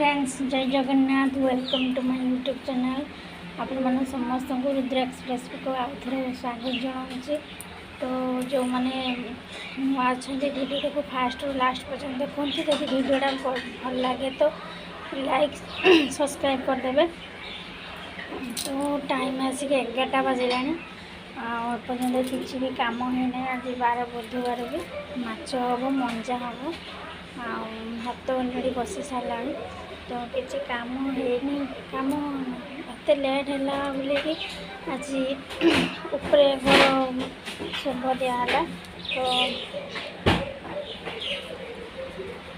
Friends Jai Jagannath welcome to my YouTube channel आपण समस्त को रुद्र एक्सप्रेस को आउ थे स्वागत जनाऊँगी। तो जो मैंने नुआ अच्छा भिडियो को फास्ट रू लास्ट पर्यटन देखते जब भिडियोटा भल लगे तो लाइक सब्सक्राइब करदे। तो टाइम आसिक 11टा बजला पर्यटन किसी भी कम होना आज 12 बुधवार भी माछ हम मंजा हम भात अलरेडी बसी सारा तो किसी काम है कम एत लेट है बोले कि आज उपरे घर शुभ दिहला तो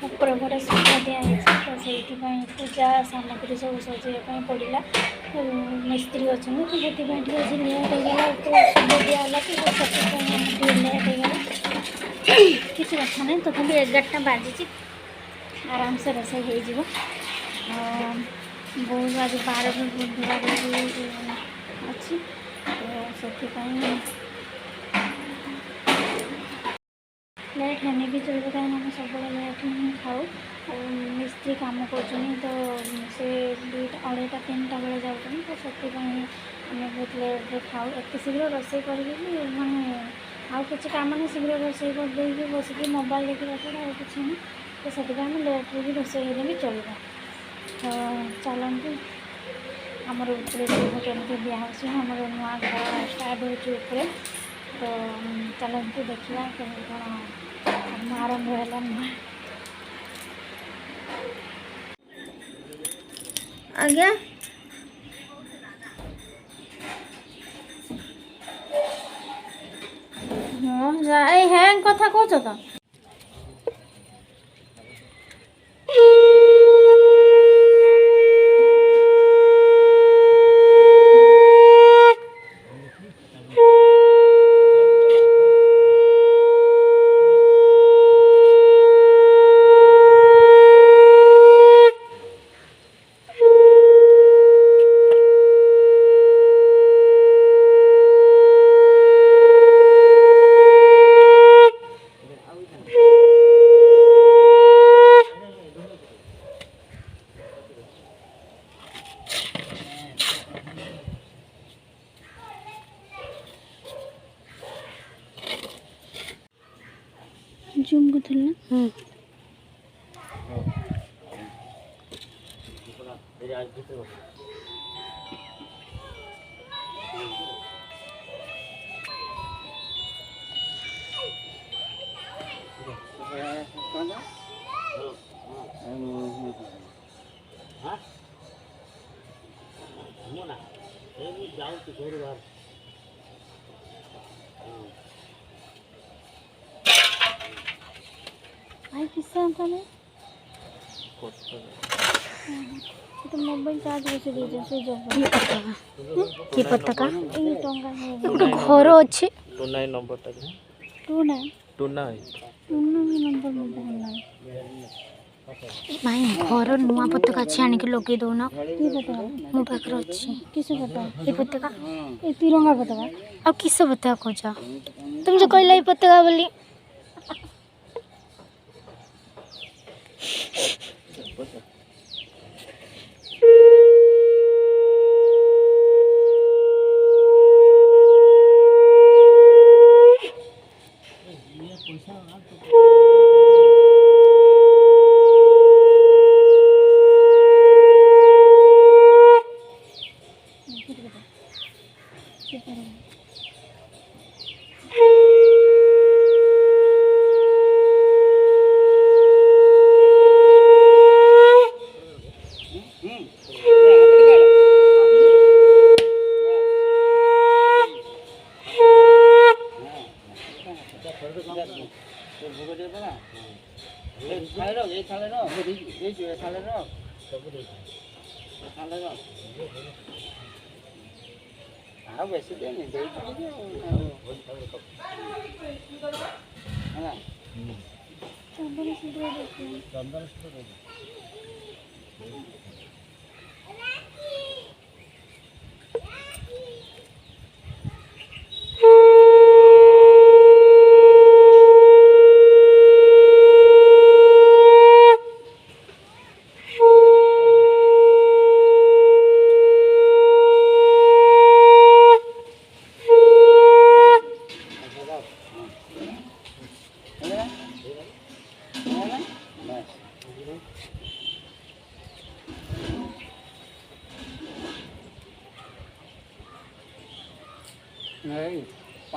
ऊपर घर शुभ दिखाई तो से पूजा सामग्री सब सजाइवाई पड़ा मिस्त्री अच्छा तो से लेट होगा शुभ दिहला तो लेट होगा किसी कथा नहीं। तथापि 11टा बाजी आराम से रोसे हो बहुत आज 12 बुधवार अच्छी तो से लेट होने भी चलो कहीं आम सब लेट ही खाऊ मिस्त्री कम कर तो से 2टा 2:30 3टा बेले जाऊँ तो से आम बहुत लेट्रे खाऊ एत शीघ्र रोसे कर माने आउ किसी कम नहीं शीघ्र रोसे कर बसिक मोबाइल देखा छड़ा किसी नहीं तो से आम लेट्रे भी रोसे भी चलता। तो चलते आमर उपरे केमती दिहस आम नुआ घर स्टार्ट हो तो चलते देखा केमी कौन आरंभ है नुआ आज्ञा हाँ जाए हैंग कथा कौच तो जूम को थलना आई किस्सा तो मोबाइल चार्ज बसे दीजिए स्विच ऑफ की पताका ए टंगा गोटे घर अच्छे 29 नंबर टा 29 नंबर भाई घर नुआ पताका अच्छी आनिक लगे दौन की पताका मो पाखे अच्छी किस पताका ये पताका ए तिरंगा पताका आ किस पताका खोज तुम जो कहला ये पताका बोली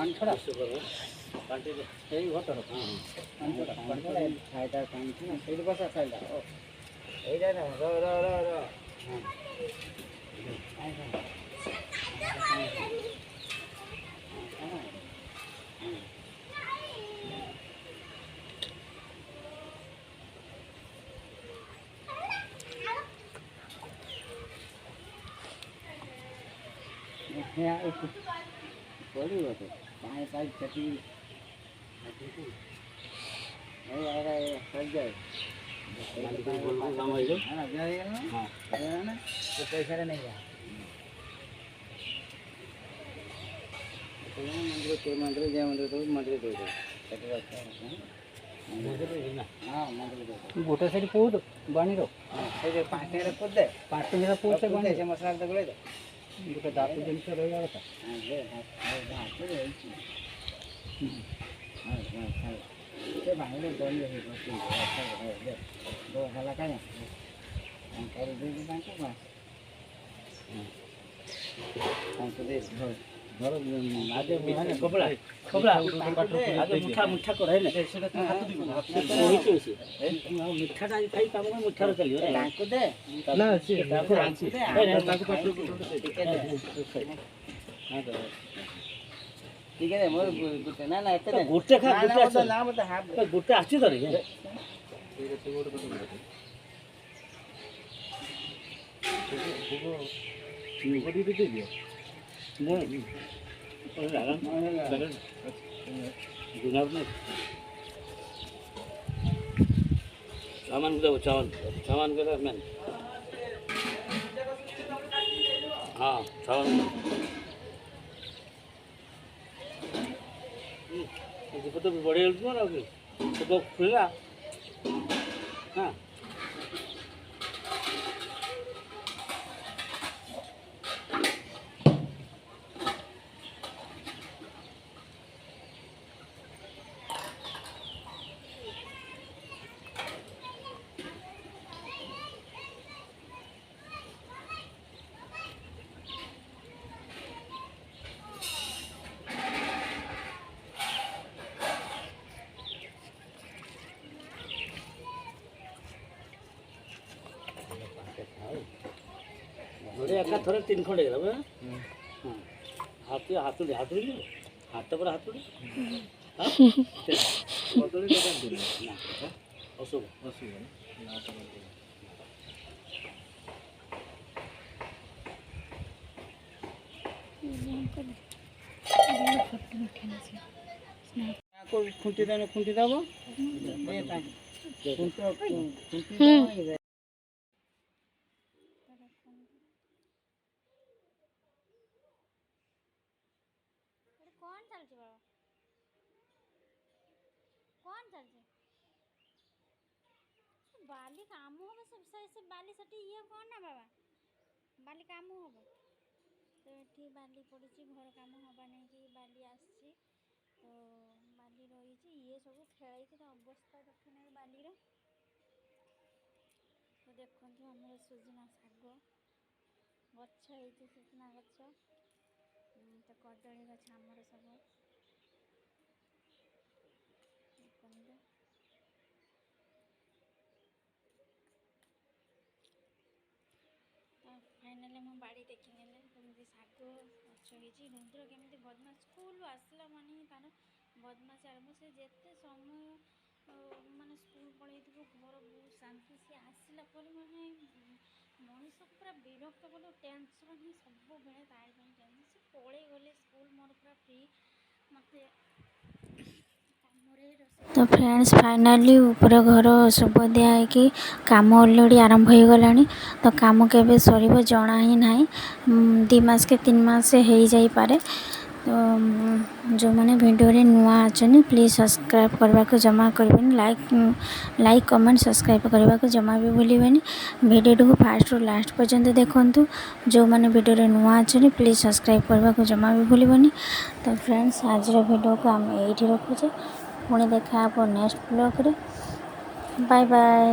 ପାଣି ଛଡ଼ା ସେଇ ଘଟର ପାଣି ଛଡ଼ା ସାଇଟା ପାଣି ଛଡ଼ା ସେଇଠି ବସା ସାଇଟା ଏଇଟା ନା ର ର ର ର ହଁ पड़ेगा तो पानी पाइप चटी सज जाए पैसा नहीं रहा मंदिर जय मंदिर तो मंदिर दे दो हाँ मंदिर दे दो गोटे साइड पो बाणी रो पाँच टका कर दे 5 टका पो से बाणी मसला तो गले गोटे दातु जिनिस रहा कथा बाहर बंद है क्या कपड़ा कपड़ा आज मुठा मुठा कर मिठाटा खाई काम मुठा चलिए ठीक है मोर गुटे ना ना एते गुटे खा गुटे ना मत हाफ गुटे आछि धरे सामान को सामान को मैन हाँ सामान तो बड़े तो खुला हाँ एका थोड़े 3 खंडे हाथ हाथुड़ी हाथुड़ी हाथ पर हाथुड़ी अशोक खुंटी देने खुंटी दब कौन चलছে बाबा कौन चलছে बाली काम হবে सब से बाली सटी ये कौन ना बाबा बाली काम হবে तो एठी बाली पड़ी घर काम हवा नहीं कि बाली आसी तो बाली रही ये सब खेल अवस्था देखने बाली तो देखो आम सुजना शाग गछ सुजना गछ तो कदली गछ आमर सब फाइनाली मो बाड़ी देखी नेले केमती शाग गछ होती रुद्र केमी बदमाश स्कूल आसला मान ही तार बदमाश आरम्भ से जिते समय माने स्कूल पलि घर बहुत शांति सी आसला माने मनीष पूरा विरक्त बोलो टेंशन ही सब बेले तार टेंशन से पलि गले स्कूल मोर पूरा फ्री मत तो फ्रेंड्स फाइनाली ऊपर घर शुभ दिया कि काम ऑलरेडी आरंभ हो गला तो काम केबे सरीब जना ही ना 2 मास के 3 मास हो जाई पारे तो जो मैंने वीडियो रे नुआ अच्छा प्लीज़ सब्सक्राइब करने को जमा करें लाइक कमेंट सब्सक्राइब करने को जमा भी भूलें वीडियो को फास्ट रू लास्ट पर्यंत देखूँ जो मैंने वीडियो रे नुआ अच्छा प्लीज़ सब्सक्राइब करने को जमा भी भूलें तो फ्रेंड्स आज वीडियो को आम ये रखुचे पुणी देखा नेक्स्ट ब्लॉग रे बाय बाय।